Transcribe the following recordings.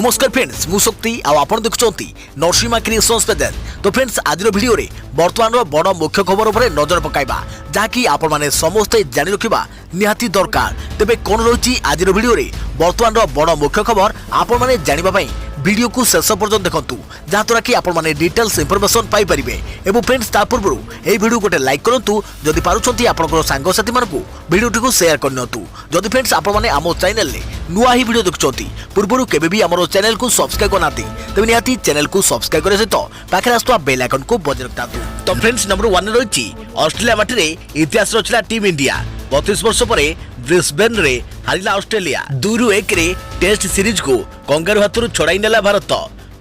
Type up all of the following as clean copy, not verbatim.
नमस्कार फ्रेंड्स मु शक्ति आपण देखुंती नरसिंहा क्रिएशंस पेज। तो फ्रेंड्स आज वीडियो रे वर्तमान बड़ मुख्य खबर उपर नजर पकाइबा जहाँकि आपण माने समस्ते जानि रखिबा निहाती दरकार। तेबे कोन रही आज वीडियो रे वर्तमान बड़ मुख्य खबर आपण माने जानिबा पई वीडियो को शेष पर्यंत देखंतु जहाँद्वारा कि आपण माने डिटेल्स इंफॉर्मेशन पाई परिबे। एवं फ्रेंड्स ता पूर्व ए वीडियो गोटे लाइक करंतु जदि पारुछंती आपनकर सांग साथी मानकु वीडियो को शेयर करनतु। जदि फ्रेंड्स आपण माने आमो चैनल ले नुआ ही वीडियो देखुछंती पूर्व केबे भी हमरो चैनल को सब्सक्राइब करनाती तबे निहाती चैनल को सब्सक्राइब करे सहित पाखे आस्तुवा बेल आइकन को बजाय रखतातु। तो फ्रेंड्स नंबर 1 रही ऑस्ट्रेलिया माटी रे इतिहास रचला टीम इंडिया 32 वर्ष पर ब्रिस्बेन रे हारिला ऑस्ट्रेलिया 2-1 रे टेस्ट सीरीज को कंगारू हाथरू छड़ाई नेला भारत।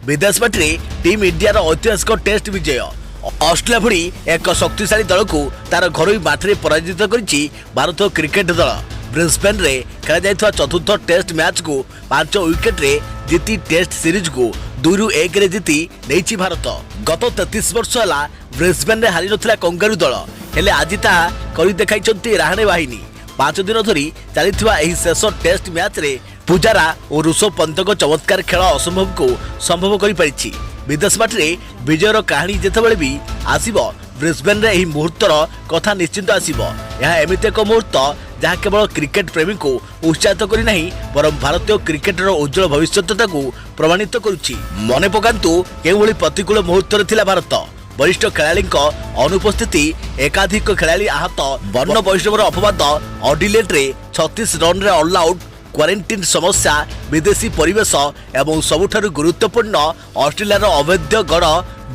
विदेश माटी रे टीम इंडिया रो ऐतिहासिक टेस्ट विजय ऑस्ट्रेलिया भली एक शक्तिशाली दल को तार घरोई माटी पराजित करिछि भारत क्रिकेट दल। ब्रिस्बेन रे खेला जायथवा चतुर्थ टेस्ट मैच को 5 विकेट रे जीती टेस्ट सीरीज को 2-1 रे जीती नेछि भारत। गत 33 वर्ष हला ब्रिस्बेन रे हारि नथिला कंगारू दल हेले आज ताहा करि देखाइछन्ती राहाणे बाहिनी। 5 दिन धरी चलीथिबा एही शेष टेस्ट मैच रे पुजारा और ऋषभ पंतक चमत्कार खेल असंभव को संभव करि परिछि। विदेश माटी रे विजयर कहानी जेतेबेले भी आसीबो ब्रिस्बेन रे एही मुहूर्तर कथा निश्चित आसीबो। यह एमिते एक मुहूर्त जहाँ केवल क्रिकेट प्रेमी को उत्साहित करी नहीं बरं भारतीय क्रिकेटर उज्जवल भविष्यता को प्रमाणित करुछि। मने पकांतु केउभली प्रतिकूल मुहूर्त थिला भारत। वरिष्ठ खेलाड़ी अनुपस्थिति एकाधिक खेलाड़ी आहत वर्ण वैष्णवर अपवाद अडिलेट रे 36 रन रे ऑल आउट क्वारंटाइन समस्या विदेशी परिवेश एवं सबुठारु गुरुत्वपूर्ण ऑस्ट्रेलिया अवैध गढ़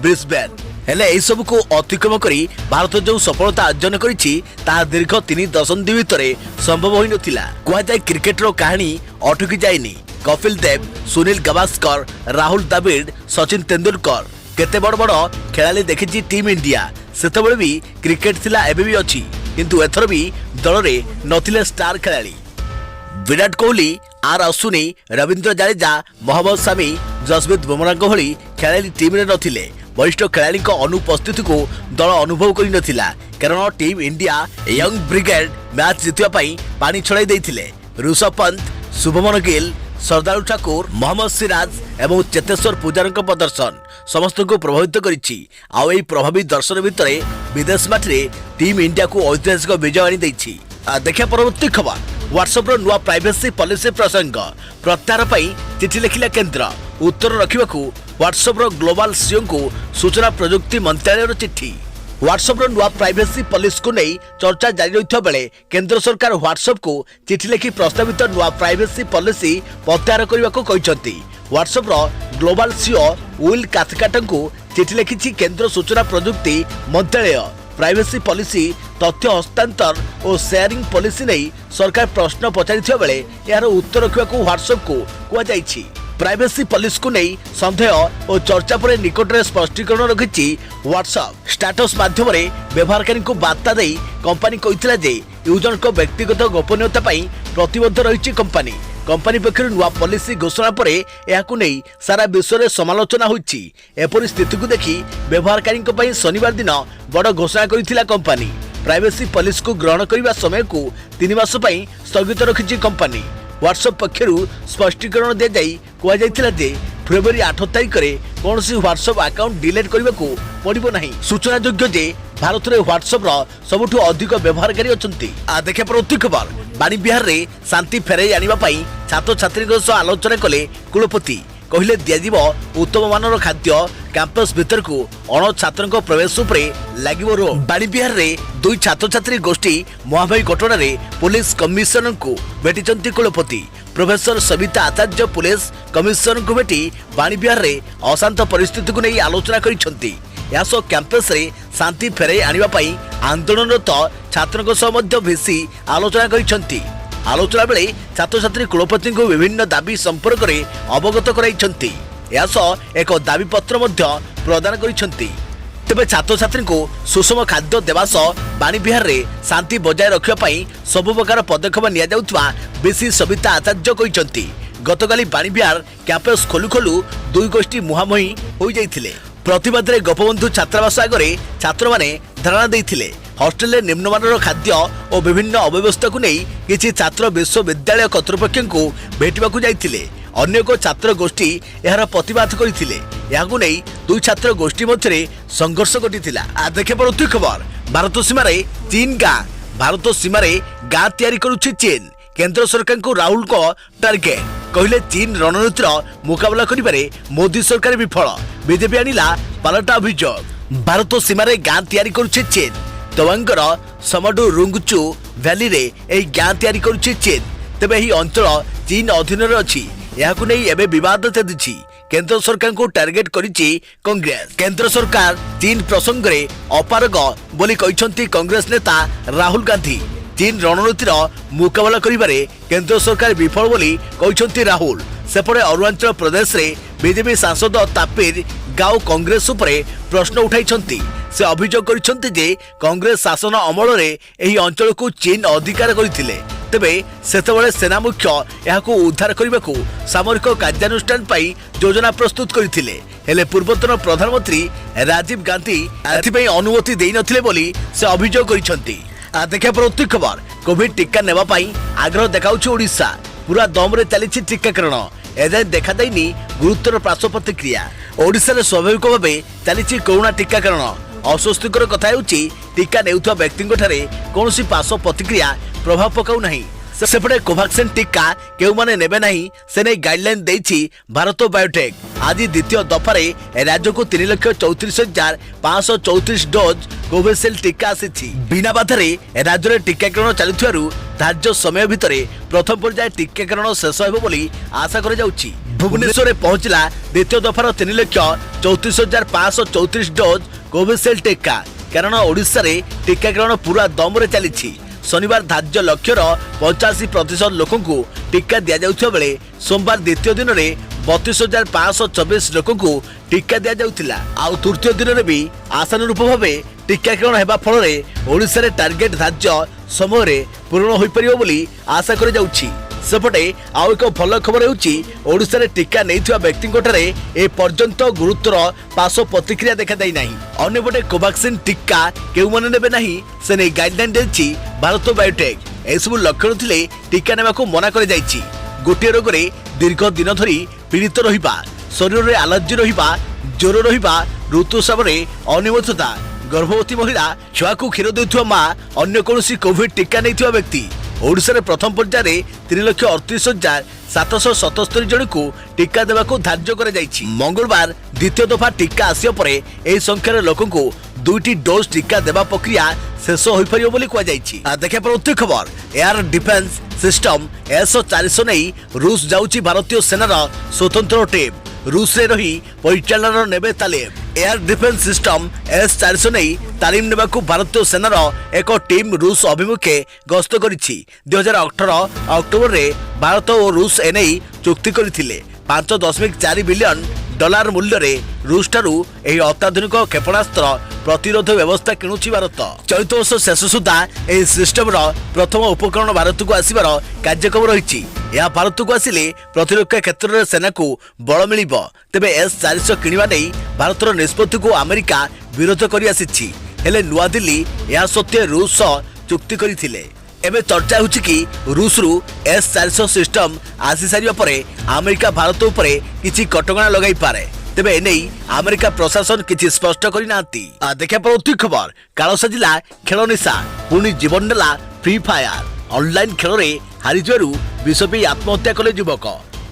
ब्रिस्बेन हेले एही सब को अतिक्रम करी भारत जो सफलता अर्जन करिछि ता दीर्घ 3 दशंधि भितरे संभव होई नथिला। कुआ जाय क्रिकेटर कहानी अटकी जायनी। कपिल देव, सुनील गावस्कर, राहुल द्रविड़, सचिन तेंदुलकर केते बड़ बड़ खेलाड़ी देखिछि टीम इंडिया। सेतबेले भी क्रिकेट थिला एबे भी अछि किंतु एथर भी दल रे नथिले स्टार खेलाड़ी। विराट कोहली, आर अश्विनी, रविंद्र जडेजा, मोहम्मद शमी, जसप्रीत बुमराह भली खेलाड़ी टीम रे नथिले। वरिष्ठ खेलाड़ी अनुपस्थिति को दल अनुभव करि नथिला कारण team India young brigade match जितिबा पई पानी छड़ाई देथिले। ऋषभ पंत, शुभमन गिल, सरदार ठाकुर, मोहम्मद सिराज एवं चेतेश्वर पुजारा प्रदर्शन समस्त को प्रभावित करिछि। आउ एही प्रभावी दर्शन भितर विदेश माटी रे टीम इंडिया को ऐतिहासिक विजय आनी दैछि। देखिया परवर्ती खबर व्हाट्सएप रो नुआ प्राइवेसी पॉलिसी प्रसंग प्रत्याहार पई चिठी लिखिला केंद्र। उत्तर रखिबाकू व्हाट्सएप रो ग्लोबल सीईओ को सूचना प्रजुक्ति मंत्रालय रो चिठी। व्हाट्सएप रो नुआ प्राइवेसी पॉलिसी को नहीं चर्चा जारी रहिथा बेले केंद्र सरकार व्हाट्सएप को चिठी लिखि प्रस्तावित नुआ प्राइवेसी पॉलिसी प्रत्याहार करने को कहते। व्हाट्सएप रो ग्लोबल सीईओ विल काथकार्ट को चिठी लिखि केंद्र सूचना प्रजुक्ति मंत्रालय। प्राइवेसी पॉलिसी तथ्य हस्तांतर और शेयरिंग पॉलिसी नहीं सरकार प्रश्न पचारिथिबा बेले यार उत्तर रखिबाकू व्हाट्सएप को कुआ जाइछि। प्राइवेसी पॉलिसी को नहीं संदेह और चर्चा पर निकट में स्पष्टीकरण रखिछि व्हाट्सएप। स्टेटस माध्यम रे व्यवहारकारी को बार्ता दे कंपनी कहितला जे यूजर को व्यक्तिगत गोपनीयता पई प्रतिबद्ध रहिछि कंपनी। कंपनी पक्षर नुआ पॉलिसी घोषणा पर यहाकू नहीं सारा विश्व में समालोचना होइछि। एपरि स्थिति को देखि व्यवहारकारी पई शनिवार दिन बड़ घोषणा करिथिला कंपनी। प्राइवेसी पॉलिसी को ग्रहण करने समय को 3 मास पई स्थगित रखिछि कंपनी। व्हाट्सएप पक्षरु स्पष्टीकरण दे जाई कुआ जायतिला जे फेब्रुआरी 8 तारिख रे कोनसी व्हाट्सएप अकाउंट डिलीट करने को पड़िबो नहीं। सूचना योग्य जे भारत रे व्हाट्सएप रो सबुठु अधिक व्यवहारकारी अछंती। देखिया प्रति खबर बाणी बिहार रे शांति फेराई आनिबा पई छात्र छात्री सह आलोचना कले कुलपति। कहले दियाजिबो उत्तम मानर खाद्य कैंपस भीतर को अण छात्रक प्रवेश उपरे लागिबो रो। बाणी बिहार रे 2 छात्र छात्री गोष्ठी महामारी घटना रे पुलिस कमिशनर को भेटिचंती कुलपति। प्रोफेसर सविता आचार्य पुलिस कमिशनर को भेटी बाणी बिहार रे अशांत परिस्थिति को नहीं आलोचना करिसंती। यासो कैंपस रे शांति फेराई आनिबा पई आंदोलनरत छात्रक सह मध्य भेसी आलोचना करिसंती। आलोचना बेले छात्र छात्री कुलपति को विभिन्न दाबी संपर्क में अवगत कराइछंती। यासह एक दाबी पत्र मध्य प्रदान करिसंती। तेबे छात्र छात्री को सुषम खाद्य देवा सह बाणी बिहार रे शांति बजाय रखिबा पई सब प्रकार पदक्षेप निया जाउतबा बीसी सविता आचार्य कहिसंती। गतकाली बाणी बिहार कैंपस खोलु खोलु 2 गोष्ठी मुहांमुही होई जाइथिले। प्रतिवाद रे गोपबंधु छात्रावास आगे छात्र माने धारणा देइथिले। हॉस्टेल रे निम्नमानर खाद्य और विभिन्न अव्यवस्था को नहीं किसी छात्र विश्वविद्यालय कर्तृपक्ष को भेटवा जाइथिले। अन्य एक छात्र गोष्ठी यार प्रतिवाद करथिले। याकु नै दुई छात्र गोष्ठी मध्य संघर्ष घटिथिला। देखे परंतु खबर भारत सीमार चीन भारत सीमार गाँ तैयारी करुछि चीन। केंद्र सरकार को राहुल को टार्गेट कहले चीन रणनीतिर मुकाबला करिबारे मोदी सरकार विफल। बीजेपी आनिला पालटा अभियोग। भारत सीमार गाँ तैयारी करुछि चीन। तवांगर समडु रुंगचु भैली रे एही गाँ तैयारी करुछि चीन। तेबे एही अंचल चीन अधीन रे अछि। याकु नै एबे विवाद तेदिछि। केंद्र सरकार को टार्गेट करिछि कांग्रेस। केंद्र सरकार चीन प्रसंग रे अपारग बोली कहिसंती कांग्रेस नेता राहुल गांधी। चीन रणनीतिर मुकाबला करिबारे केंद्र सरकार विफल बोली कहिसंती राहुल। सेपटे अरुणाचल प्रदेश रे बीजेपी सांसद तापिर गाँव कांग्रेस उपरे प्रश्न उठाइछंती। से अभियोग करिसंती जे कांग्रेस शासन अमल रे एही अंचल को चीन अधिकार करिथिले। तेबे सेतबेले सेना मुख्य याकू उद्धार करबाकू सामरिक कार्यानुष्ठान पाई योजना प्रस्तुत करथिले। हेले पूर्वतन प्रधानमंत्री राजीव गांधी एथिपई अनुमति देई नथिले बोली से अभियोग करिसंती। देखा प्रति खबर कोविड टीका नेबा पाई आग्रह देखाउछि ओडिशा। पूरा दम रे चलीछि टीकाकरण। एजाय देखा दैनी गुरुतर पार्श्व प्रतिक्रिया। ओडिशा रे स्वाभाविक भाबे चलीछि कोरोना टीकाकरण। अस्वस्तिकर कथा हेउछि टीका नेउथवा व्यक्तिଙ୍କ ठारे कोनोसी पार्श्व प्रतिक्रिया प्रभाव पकाउ नाही। सेपटे कोवैक्सीन टीका केउ माने नेबे नाही से नै गाइडलाइन देछि भारत बायोटेक। आज द्वितीय दफारे राज्य को 3,34,534 डोज कोविशील्ड टीका आसी। बिना बाधारे राज्य में टीकाकरण चलुथिबारु धार्य समय भितरे प्रथम पर्याय टीकाकरण शेष हेबो बोली आशा करा जाउछि। भुवनेश्वर पहुंचला द्वितीय दफार 3,34,534 डोज कोविशील्ड टीका। कारण ओडिशा रे टीकाकरण पूरा दम रे चली। शनिवार धार्य लक्ष्यर 85% लोकों को टीका दि जाउथिबा बेले सोमवार द्वितीय दिन में 32,524 लोकों को टीका दि जाउथिला। आ तृतीय दिन में भी आशानुरूप भावे टीकाकरण हेबा फल रे ओडिशा रे टार्गेट धार्य समय रे पूर्ण होई परियो बोली आशा करा जाउछि। सेपटे आउ एक भल खबर हेउछि ओडिशा रे टीका नेइथिबा व्यक्तिଙ୍କ ठारे ए पर्यंत गुरुतर पार्श्व प्रतिक्रिया देखा दै नाही। अन्यपटे कोवैक्सीन टीका केउ माने नेबे नाही से नै गाइडलाइन देछि भारत बायोटेक। एसबु लक्षण थिले टीका नेबाको मना करे जाइछि। गोटे रोग रे दीर्घ दिन धरी पीड़ित रहिबा, शरीर रे एलर्जी रहिबा, ज्वर रहिबा, ऋतुस्राव रे अनियमितता, गर्भवती महिला, छुआ को क्षीर देउथुवा मां, अन्य कोनोसी कोविड टीका नेइथिबा व्यक्ति ओडिशा रे प्रथम पर्याय 3,38,777 जन को टीका देवा को धार्य कर जाइछि। मंगलवार द्वितीय दफा टीका आसिया परे एही संख्यार लोकों को 2टी डोज टीका देवा प्रक्रिया शेष होई परियो बोली कुआ जाइछि। देखा प्रति खबर एयर डिफेंस सिस्टम S-400 नै रूस जाउछि भारतीय सेनार स्वतंत्र टीम। रूस रे रही परिचालन नेबे तालीम। एयर डिफेंस सिस्टम S-400 नै तालीम नेबाकू भारतीय सेनार एक टीम रूस अभिमुखे गस्त करिछि। 2018 अक्टोबर रे भारत और रूस एनै चुक्ति करथिले। 5.4 बिलियन डॉलर मूल्य रे रूस ठारू एही अत्याधुनिक क्षेपणास्त्र प्रतिरोध व्यवस्था किणुछि भारत। चलित वर्ष शेष सुधा एही सिस्टम रो प्रथम उपकरण भारत को आसीबार कार्यक्रम रहिछि। यह भारत को आसिले प्रतिरक्षा क्षेत्र में सेना को बल मिलिबो। तेबे S-400 किनिबा नै भारतर निष्पत्ति को अमेरिका विरोध करि आसिछि। हेले नुआ दिल्ली या सत्य रूस चुक्ति करिथिले। एबे चर्चा होछि कि रूस रु S-400 सिस्टम आसी सारिया परे अमेरिका भारत उपरे किछि कटकणा लगाई पारे। तेबे एनै अमेरिका प्रशासन किछि स्पष्ट करि नांती। देखा प्रति खबर कालो सजिला खेल निशा पुनी जीवन नेला फ्री फायर। ऑनलाइन खेल रे हारि जरु विषपी आत्महत्या कले युवक।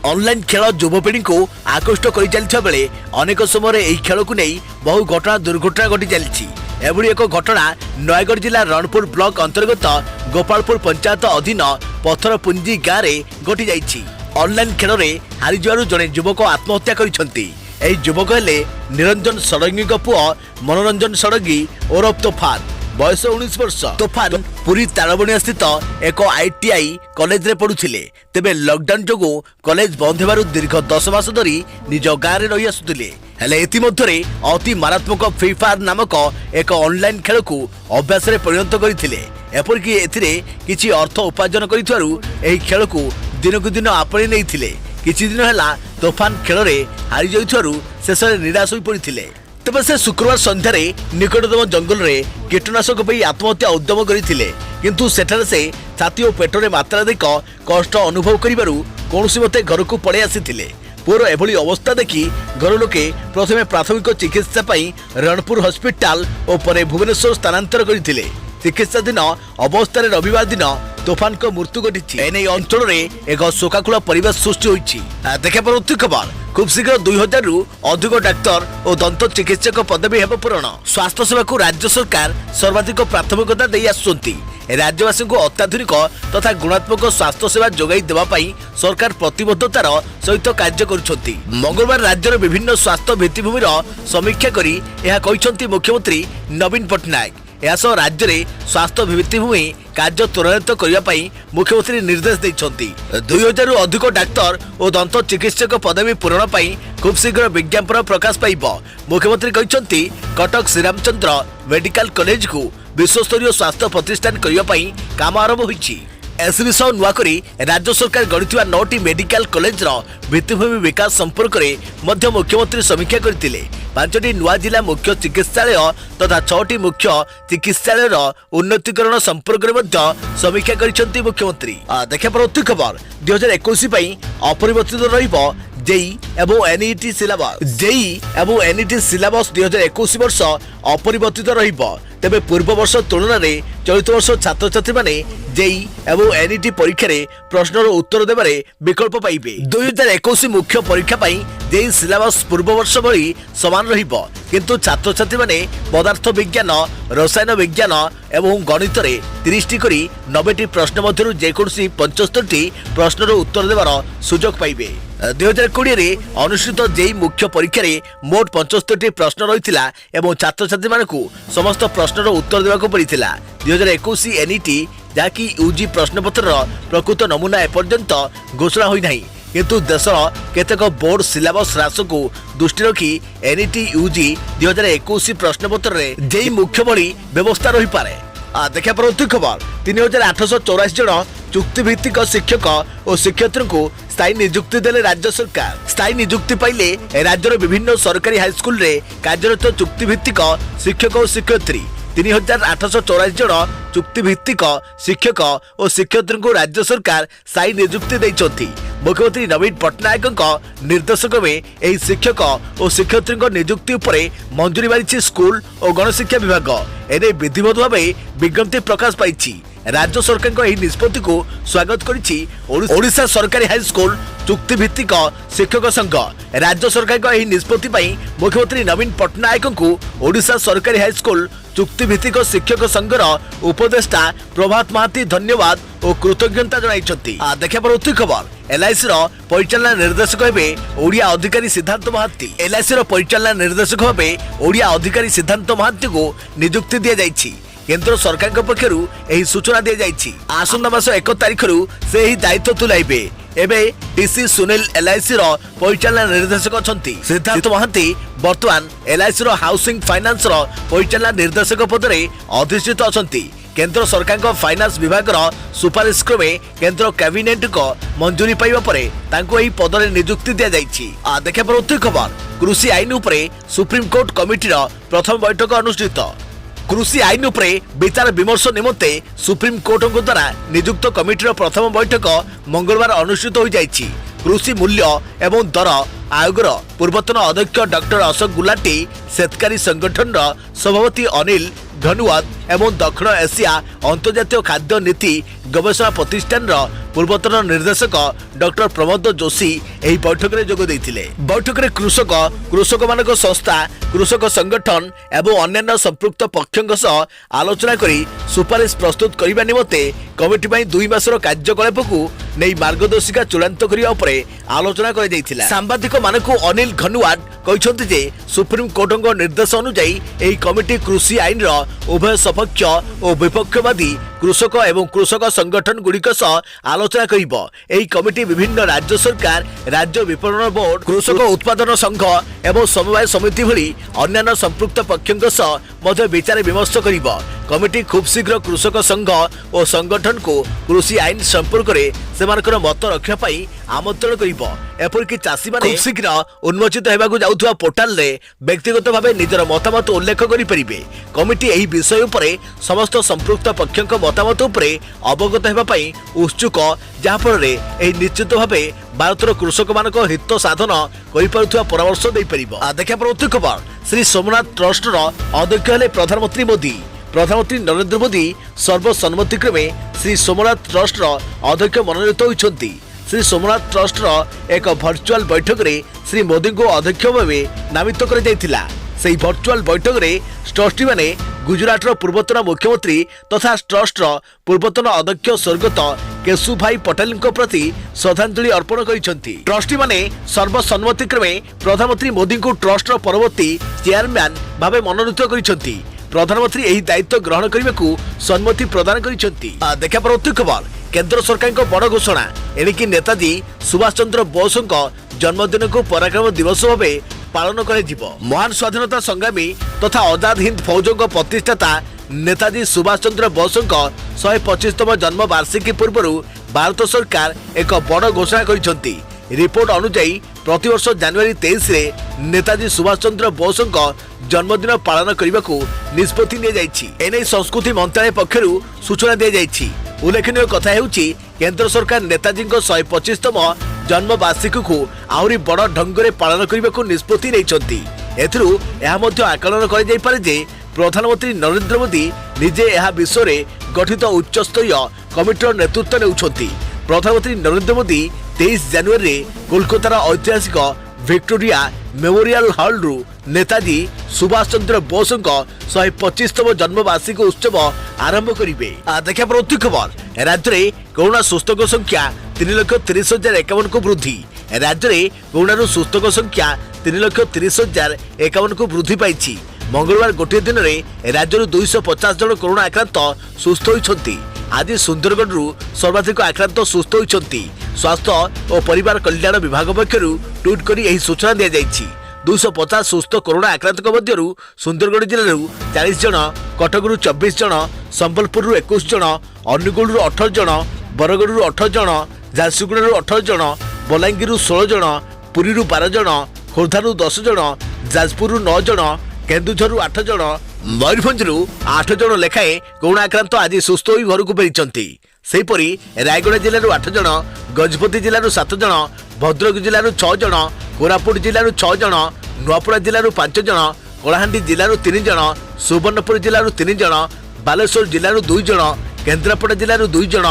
ऑनलाइन खेल युवपीढ़ी को आकृष्ट कर चलता बेले अनेक समय यह खेल को नहीं बहु घटना दुर्घटना घटी चली। एभली एक घटना नयगढ़ जिला रणपुर ब्लॉक अंतर्गत गोपालपुर पंचायत अधीन पथरपुंजी गाँव में घटी जाइछि। ऑनलाइन खेल में हारी जारु जड़े युवक आत्महत्या करिसेंती। एही युवक हेले निरंजन षडंगी पुओ मनोरंजन षडंगी ओरफ तोफान। बयस 19 वर्ष। तोफान पुरी तालबणिया स्थित एक ITI कॉलेज रे पढ़ुथिले। तेबे लॉकडाउन जोगु कॉलेज बंद हेबारु दीर्घ 10 मास धरी निज गाँव रे रही आसुथिले। हेले एति मध्यरे अति मारात्मक फ्री फायर नामक एक ऑनलाइन खेल को अभ्यास रे परिणत करथिले। एपरकि एथिरे किछि अर्थ उपार्जन करिथारु एही खेल को दिनकु दिन आपणी नैथिले। किछि दिन हैला तोफान खेल रे हारि जाइथारु शेषरे निराश होई पड़िथिले। तेबे से शुक्रवार संध्यारे निकटतम जंगल रे कीटनाशक पई आत्महत्या उद्यम करिथिले। किंतु सेठारे से छाती और पेटरे मात्राधिक कष्ट अनुभव करिबारु कोनोसी मते घर को पड़े आसीथिले। पुअर एभली अवस्था देखि घर लोके प्रथमे प्राथमिक चिकित्सा पई रणपुर हॉस्पिटल और परे भुवनेश्वर स्थानांतर करथिले। चिकित्साधीन अवस्था रविवार दिन तोफान को मृत्यु घटी। एने अंचल में एक शोकाकुल परिवेश सृष्टि होइछि। देखा परवर्ती खबर खूब शीघ्र 2000 रु अधिक डाक्तर और दंत चिकित्सक पदवी हेब पूरण। स्वास्थ्य सेवा को राज्य सरकार सर्वाधिक प्राथमिकता दे आसुछंती। राज्यवासी को अत्याधुनिक तथा गुणात्मक स्वास्थ्य सेवा जोगाई देवा पई सरकार प्रतिबद्धतार सहित कार्य करुछंती। मंगलवार राज्यर विभिन्न स्वास्थ्य भित्तिभूमिर समीक्षा करी यह कहिसंती मुख्यमंत्री नवीन पट्टनायक। यासह राज्य में स्वास्थ्य भित्तिभूमि कार्य त्वरान्वित करने मुख्यमंत्री निर्देश देइछंती। 2000 रु अधिक डाक्तर और दंत चिकित्सक पदवी पूरण पाई खूब शीघ्र विज्ञापन प्रकाश पाइब। मुख्यमंत्री कहिसंती कटक श्रीरामचंद्र मेडिकल कॉलेज को विश्वस्तरीय स्वास्थ्य प्रतिष्ठान करने काम आरंभ होइछि। एसबी सह नुआकरी राज्य सरकार गढ़ी 9टी मेडिकल कॉलेज भित्तिभूमि विकास संपर्क में मुख्यमंत्री समीक्षा करथिले। 5टी नुआ जिला मुख्य चिकित्सालय तथा 6टी मुख्य चिकित्सालय उन्नतीकरण संपर्क में समीक्षा करिसेंती मुख्यमंत्री। देखा परवर्ती खबर 2021 अपरिवर्तित रहिबो जेई एवं एनईटी सिलेबस। जेई एवं एनईटी सिलेबस 2021 वर्ष अपरिवर्तित रहिबो। तेबे पूर्व वर्ष तुलन में चलित वर्ष छात्र छात्री माने जेई एवं एनईटी परीक्षा रे प्रश्नर उत्तर देबारे विकल्प पाइबे। 2021 मुख्य परीक्षा पई जेई सिलेबस पूर्व वर्ष भली समान रहिबो, किंतु छात्र छात्री माने पदार्थ विज्ञान, रसायन विज्ञान एवं गणित रे 30 टी करी 90 टी प्रश्न मध्यरु जेकोसी 75 टी प्रश्नर उत्तर देबार सुजोग पाइबे। 2020 रे अनुष्ठित जेई मुख्य परीक्षा रे मोट 75 टी प्रश्न रहितिला एवं छात्र छात्री मानकु समस्त प्रश्नर उत्तर देबाको पड़िथिला। 2021 एनईटी जाकी यूजी प्रश्नपत्र प्रकृत नमूना एपर्यंत घोषणा होई नाही, किंतु देशर केतेक बोर्ड सिलेबस ह्रास को दृष्टि रखी एनईटी यूजी 2021 प्रश्नपत्र रे जेई मुख्य भली व्यवस्था रही पारे। देखा परवर्ती खबर 3884 जन चुक्तिभित्तिक शिक्षक और शिक्षयित्री को स्थायी नियुक्ति देले राज्य सरकार। स्थायी नियुक्ति पाइले राज्यर विभिन्न सरकारी हाईस्कूल रे कार्यरत चुक्तिभित्तिक शिक्षक और शिक्षयित्री। 3884 जन चुक्तिभित्तिक शिक्षक और शिक्षयित्री को राज्य सरकार स्थायी नियुक्ति देइछंती। मुख्यमंत्री नवीन पट्टनायक निर्देशक में यही शिक्षक और शिक्षयित्री नियुक्ति उपरे मंजूरी मारी स्कूल और गणशिक्षा विभाग। एने विधिवत भाव विज्ञप्ति प्रकाश पाई। राज्य सरकार यह निष्पत्ति को स्वागत करिछि ओडिशा सरकारी हाईस्कूल चुक्तिभित्तिक शिक्षक संघ। राज्य सरकार यह निष्पत्ति पाई मुख्यमंत्री नवीन पट्टनायक को ओडिशा सरकारी हाईस्कूल चुक्तिभित्तिक शिक्षक संघर उपदेष्टा प्रभात महाती धन्यवाद और कृतज्ञता जणाइछंती। देखा परवर्ती खबर एलआईसी परिचालना निर्देशक हेबे ओडिया अधिकारी सिद्धांत महाती। एलआईसी परिचालना निर्देशक हेबे ओडिया अधिकारी सिद्धांत महाती को नियुक्ति दिया जाइछि। केंद्र सरकार पक्षरु एही सूचना दिया जाइछि। आसंता मास 1 तारिख रु से ही दायित्व तुलाइबे। एबे डीसी सुनील एलआईसी परिचालना निर्देशक अछंती। सिद्धांत महाती वर्तमान एलआईसी हाउसिंग फाइनेंस परिचालना निर्देशक पद में अधिष्ठित अछंती। केंद्र सरकार का फाइनेंस विभाग सुपारिश क्रमे केंद्र कैबिनेट को मंजूरी पाइबा परे तांको एही पद में नियुक्ति दिया जाइछि। देखा परवर्ती खबर कृषि आईन उपरे सुप्रीम कोर्ट कमिटी प्रथम बैठक अनुष्ठित। कृषि आईन उपरे विचार विमर्श निमंते सुप्रीम कोर्ट द्वारा नियुक्त कमिटी प्रथम बैठक मंगलवार अनुष्ठित हो जाइछि। कृषि मूल्य एवं दर आयोगर पूर्वतन अध्यक्ष डॉक्टर अशोक गुलाटी, शेतकारी संगठन सभापति अनिल घनुआत एवं दक्षिण एशिया अंतर्जातीय खाद्य नीति गवेषणा प्रतिष्ठान पूर्वतन निर्देशक डॉक्टर प्रमोद जोशी एही बैठक में जोग देइथिले। बैठक में कृषक मानक संस्था, कृषक संगठन एवं अन्य संपृक्त पक्षों सह आलोचना करी सुपारिश प्रस्तुत करने निमंते कमिटी पर 2 मासर कार्यकलाप को नहीं मार्गदर्शिका चूड़ांत करने उपरे आलोचना कर जाइथिला। सांबादिक मानक अनिल घनुआत कहते जे सुप्रीम कोर्ट निर्देश अनुसार यह कमिटी कृषि आईन उभय सपक्ष और विपक्षवादी कृषक एवं कृषक संगठन गुड़िक आलोचना करिब। एही कमिटी विभिन्न राज्य सरकार, राज्य विपणन बोर्ड, कृषक उत्पादन संघ एवं समवाय समिति भली अन्य संपृक्त पक्षों सह विचार विमर्श करिब। कमिटी खूब शीघ्र कृषक संघ और संगठन को कृषि आईन संपर्क में सेमानकर मत रखा आमंत्रण करिबो। एपरिक चाषी माने खूब शीघ्र उन्मोचित हेबाकु जाउथुवा पोर्टाल रे व्यक्तिगत भावे निजर मतामत उल्लेख करि परिबे। कमिटी एही विषय उपरे समस्त संपृक्त पक्षक मतामत उपरे अवगत हेबा पई उत्सुक, जहा फल एही निश्चित भावे भारतर कृषक मानक हित साधन करि पारुथुवा परामर्श दे परिबो। देखा परवर्ती खबर, श्री सोमनाथ ट्रस्ट रो अध्यक्ष हेले प्रधानमंत्री मोदी। प्रधानमंत्री नरेंद्र मोदी सर्वसम्मतिक्रमे श्री सोमनाथ ट्रस्ट रो अध्यक्ष मनोनीत होइछन्ति। श्री सोमनाथ ट्रस्ट रो एक वर्चुअल बैठक रे श्री मोदी को अध्यक्ष भावे नामित कर जायतिला। सेही वर्चुअल बैठक रे ट्रस्टी माने गुजरात रो पूर्वतन मुख्यमंत्री तथा ट्रस्ट रो पूर्वतन अध्यक्ष स्वर्गत केशुभाई पटेल को प्रति श्रद्धांजलि अर्पण करिसंति। ट्रस्टी माने सर्वसम्मतिक्रमे प्रधानमंत्री मोदी को ट्रस्ट रो परवर्ती चेयरमैन भावे मनोनीत करिसंति। प्रधानमंत्री एही दायित्व ग्रहण करने सम्मति प्रदान करिसंति। देखा परवर्ती खबर, केंद्र सरकार को बड़ घोषणा, एणिकी नेताजी सुभाष चंद्र बोस जन्मदिन को पराक्रम दिवस भाव पालन कर। महान स्वाधीनता संग्रामी तथा आजाद हिंद फौजों प्रतिष्ठाता नेताजी सुभाष चंद्र बोस 125तम जन्म वार्षिकी पूर्व भारत सरकार एक बड़ घोषणा करिसंति। रिपोर्ट अनुसार प्रतिवर्ष जनवरी 23 रे नेताजी सुभाष चंद्र बोस जन्मदिन पालन करने को निष्पत्ति नि संस्कृति मंत्रालय पक्षर सूचना दी जाइछि। उल्लेखनीय कथा हेउछि, केंद्र सरकार नेताजी 125तम जन्म वार्षिकी को आहरी बड़ ढंग पालन करने को निष्पत्ति नहीं। एथिरु यह मध्य आकलन कर जाय पारे जे प्रधानमंत्री नरेंद्र मोदी निजे यह विषय में गठित उच्चस्तरीय कमिटीर नेतृत्व नेउछन्ति। प्रधानमंत्री नरेंद्र मोदी 23 जनवरी कोलकातार ऐतिहासिक विक्टोरिया मेमोरियल हॉल रु नेताजी सुभाष चंद्र बोस 125तम जन्म वार्षिक उत्सव आरंभ करेंगे। देखा परवर्ती खबर, राज्य में कोरोना सुस्थक संख्या 3,30,051 को वृद्धि। राज्य में कोरोना सुस्थक संख्या 3,30,051 को वृद्धि पाई। मंगलवार गोटे दिन में राज्य 250 जन कोरोना आक्रांत सुस्थ होती। आज सुंदरगढ़ सर्वाधिक आक्रांत सुस्थ होती। स्वास्थ्य और परिवार कल्याण विभाग पक्षर ट्वीट कर यह सूचना दी जाइछि। 250 सुस्थ कोरोना आक्रांत मध्य सुंदरगढ़ जिले 40 जन, कटक 24 जन, संबलपुर 21 जन, अनुगुल 18 जन, बरगढ़ 18 जन, झारसुगुड़ा 18 जन, बलांगीर 16 जन, पुरी 12 जन, खोर्धार 10 जन, जाजपुर 9 जन, केन्दुझर 8 जन, मयूरभंज 8 जन लेखाएं कोरोना आक्रांत आज सुस्थ होई घर को फेरिचंती। सेहीपरि रायगढ़ जिलूर 8 जन, गजपति जिलूर 7 जन, भद्रक जिलूर 6 जन, कोरापुट जिलूर 6 जन, नुआपड़ा जिलूर 5 जन, कलाहांडी जिलूर 3 जन, सुवर्णपुर जिलूर 3 जन, बालेश्वर जिलूर 2 जन, केन्द्रापड़ा जिलूर 2 जन,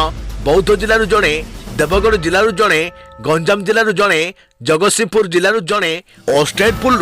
बौद्ध जिलूर जड़े, देवगढ़ जिलूर जड़े, गंजाम जिलूर जड़े, जगतसिंहपुर जिलूर जड़े और स्टेटपुल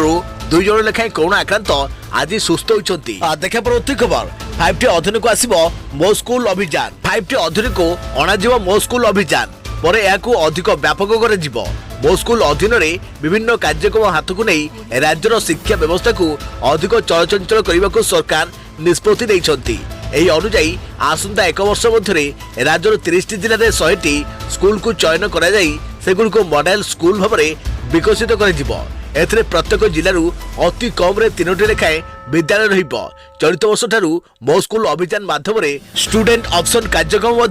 2 जन लेखाएं कोरोना आक्रांत आज सुस्थ होती। देखा परवर्ती खबर, 5T अधीन को आसिबो मो स्कूल अभियान। 5T अधीन को अणाजिबो मो स्कूल अभियान परे याकू अधिक व्यापक कराजिबो। मो स्कूल अधीन रे विभिन्न कार्यक्रम हाथ को नहीं राज्यर शिक्षा व्यवस्था को अधिक चलचंचल करने को सरकार निष्पत्ति नहीं। एही अनुजाई आसंता 1 वर्ष मध्य राज्यर 30टी जिले में 100टी स्कूल को चयन करा जाई सेगुड़ को मॉडल स्कूल भाव में विकसित कर। एथिरे प्रत्येक जिलू अति कम 3टी लेखाएं विद्यालय रहिबो। चलित वर्ष ठारू मो स्कूल अभियान माध्यम स्टूडेंट ऑप्शन कार्यक्रम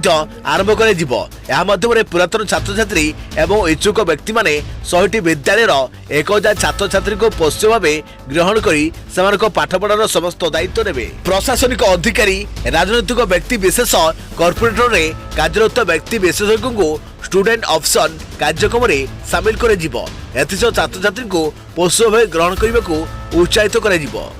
आरंभ कर। पुरातन छात्र छात्री एवं इच्छुक व्यक्ति माने 100टी विद्यालय 1000 छात्र छात्री को पोष्य भाव ग्रहण कर पाठपढ़ार समस्त दायित्व नेबे। प्रशासनिक अधिकारी, राजनैतिक व्यक्ति विशेष, कॉर्पोरेटर रे कार्यरत व्यक्ति विशेषज्ञ को स्टूडेंट ऑप्शन कार्यक्रम में सामिल कर छात्र छात्री को पोष्य भाव ग्रहण करने को उत्साहित कर।